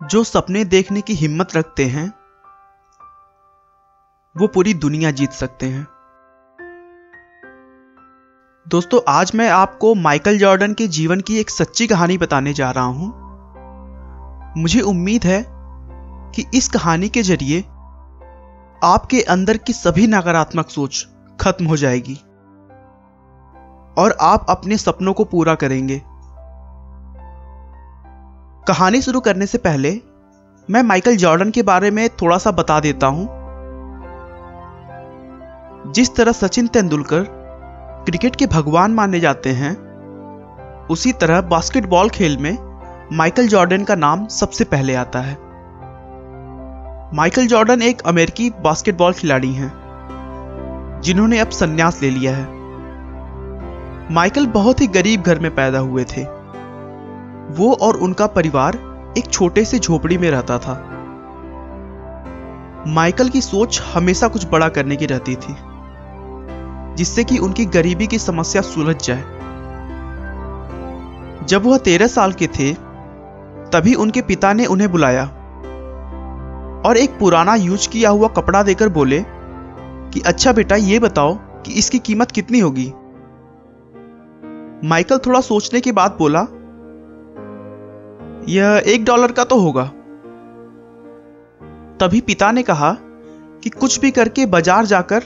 जो सपने देखने की हिम्मत रखते हैं वो पूरी दुनिया जीत सकते हैं। दोस्तों, आज मैं आपको माइकल जॉर्डन के जीवन की एक सच्ची कहानी बताने जा रहा हूं। मुझे उम्मीद है कि इस कहानी के जरिए आपके अंदर की सभी नकारात्मक सोच खत्म हो जाएगी और आप अपने सपनों को पूरा करेंगे। कहानी शुरू करने से पहले मैं माइकल जॉर्डन के बारे में थोड़ा सा बता देता हूं। जिस तरह सचिन तेंदुलकर क्रिकेट के भगवान माने जाते हैं, उसी तरह बास्केटबॉल खेल में माइकल जॉर्डन का नाम सबसे पहले आता है। माइकल जॉर्डन एक अमेरिकी बास्केटबॉल खिलाड़ी हैं जिन्होंने अब संन्यास ले लिया है। माइकल बहुत ही गरीब घर में पैदा हुए थे। वो और उनका परिवार एक छोटे से झोपड़ी में रहता था। माइकल की सोच हमेशा कुछ बड़ा करने की रहती थी, जिससे कि उनकी गरीबी की समस्या सुलझ जाए। जब वह 13 साल के थे, तभी उनके पिता ने उन्हें बुलाया और एक पुराना यूज किया हुआ कपड़ा देकर बोले कि अच्छा बेटा, ये बताओ कि इसकी कीमत कितनी होगी। माइकल थोड़ा सोचने के बाद बोला, यह $1 का तो होगा। तभी पिता ने कहा कि कुछ भी करके बाजार जाकर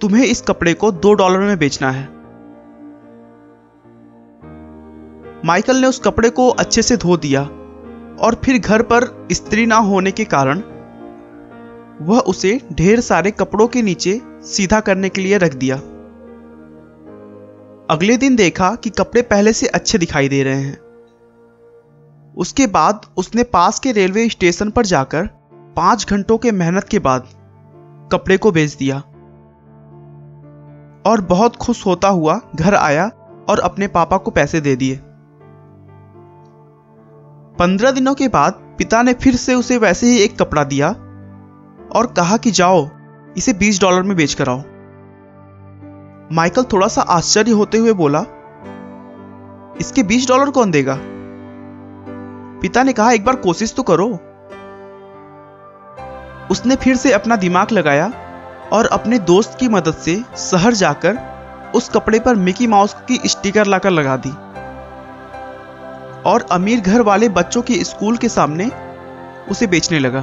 तुम्हें इस कपड़े को $2 में बेचना है। माइकल ने उस कपड़े को अच्छे से धो दिया और फिर घर पर इस्त्री ना होने के कारण वह उसे ढेर सारे कपड़ों के नीचे सीधा करने के लिए रख दिया। अगले दिन देखा कि कपड़े पहले से अच्छे दिखाई दे रहे हैं। उसके बाद उसने पास के रेलवे स्टेशन पर जाकर 5 घंटों के मेहनत के बाद कपड़े को बेच दिया और बहुत खुश होता हुआ घर आया और अपने पापा को पैसे दे दिए। 15 दिनों के बाद पिता ने फिर से उसे वैसे ही एक कपड़ा दिया और कहा कि जाओ इसे $20 में बेच कर आओ। माइकल थोड़ा सा आश्चर्य होते हुए बोला, इसके $20 कौन देगा? पिता ने कहा, एक बार कोशिश तो करो। उसने फिर से अपना दिमाग लगाया और अपने दोस्त की मदद से शहर जाकर उस कपड़े पर मिकी माउस की स्टिकर लाकर लगा दी और अमीर घर वाले बच्चों के स्कूल के सामने उसे बेचने लगा।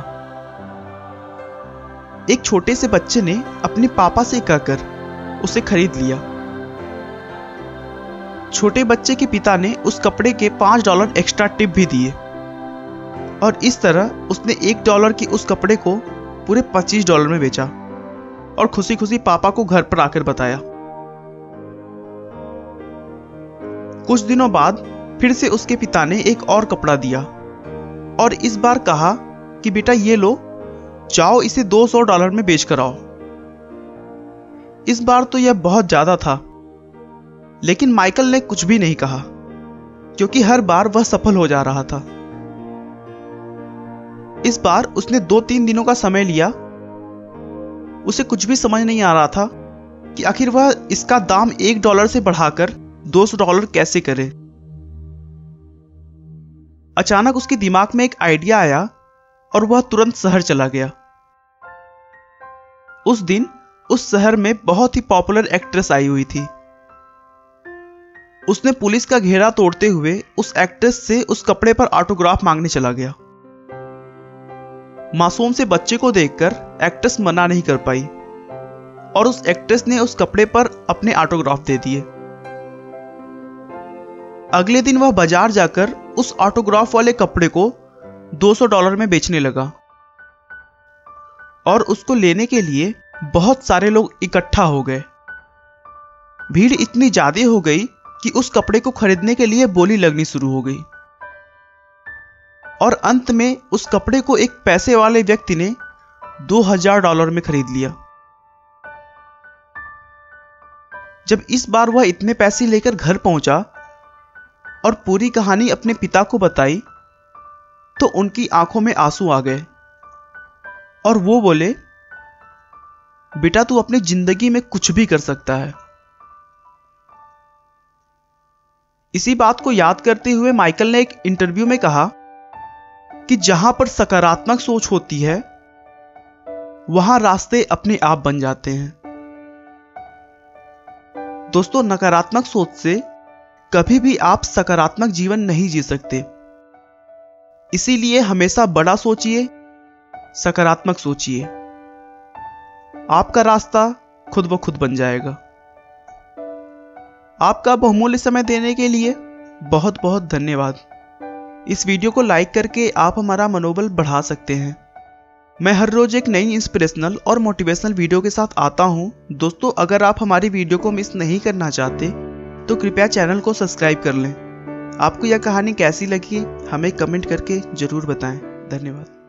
एक छोटे से बच्चे ने अपने पापा से कहकर उसे खरीद लिया। छोटे बच्चे के पिता ने उस कपड़े के $5 एक्स्ट्रा टिप भी दिए और इस तरह उसने $1 की उस कपड़े को पूरे $25 में बेचा और खुशी खुशी पापा को घर पर आकर बताया। कुछ दिनों बाद फिर से उसके पिता ने एक और कपड़ा दिया और इस बार कहा कि बेटा ये लो, जाओ इसे $200 में बेच कर आओ। इस बार तो यह बहुत ज्यादा था, लेकिन माइकल ने कुछ भी नहीं कहा क्योंकि हर बार वह सफल हो जा रहा था। इस बार उसने 2-3 दिनों का समय लिया। उसे कुछ भी समझ नहीं आ रहा था कि आखिर वह इसका दाम $1 से बढ़ाकर $200 कैसे करे। अचानक उसके दिमाग में एक आइडिया आया और वह तुरंत शहर चला गया। उस दिन उस शहर में बहुत ही पॉपुलर एक्ट्रेस आई हुई थी। उसने पुलिस का घेरा तोड़ते हुए उस एक्ट्रेस से उस कपड़े पर ऑटोग्राफ मांगने चला गया। मासूम से बच्चे को देखकर एक्ट्रेस मना नहीं कर पाई और उस एक्ट्रेस ने उस कपड़े पर अपने ऑटोग्राफ दे दिए। अगले दिन वह बाजार जाकर उस ऑटोग्राफ वाले कपड़े को $200 में बेचने लगा और उसको लेने के लिए बहुत सारे लोग इकट्ठा हो गए। भीड़ इतनी ज्यादा हो गई कि उस कपड़े को खरीदने के लिए बोली लगनी शुरू हो गई और अंत में उस कपड़े को एक पैसे वाले व्यक्ति ने $2000 में खरीद लिया। जब इस बार वह इतने पैसे लेकर घर पहुंचा और पूरी कहानी अपने पिता को बताई, तो उनकी आंखों में आंसू आ गए और वो बोले, बेटा तू अपनी जिंदगी में कुछ भी कर सकता है। इसी बात को याद करते हुए माइकल ने एक इंटरव्यू में कहा कि जहां पर सकारात्मक सोच होती है वहां रास्ते अपने आप बन जाते हैं। दोस्तों, नकारात्मक सोच से कभी भी आप सकारात्मक जीवन नहीं जी सकते। इसीलिए हमेशा बड़ा सोचिए, सकारात्मक सोचिए। आपका रास्ता खुद ब खुद बन जाएगा। आपका बहुमूल्य समय देने के लिए बहुत बहुत धन्यवाद। इस वीडियो को लाइक करके आप हमारा मनोबल बढ़ा सकते हैं। मैं हर रोज एक नई इंस्पिरेशनल और मोटिवेशनल वीडियो के साथ आता हूं। दोस्तों, अगर आप हमारी वीडियो को मिस नहीं करना चाहते तो कृपया चैनल को सब्सक्राइब कर लें। आपको यह कहानी कैसी लगी हमें कमेंट करके जरूर बताएं। धन्यवाद।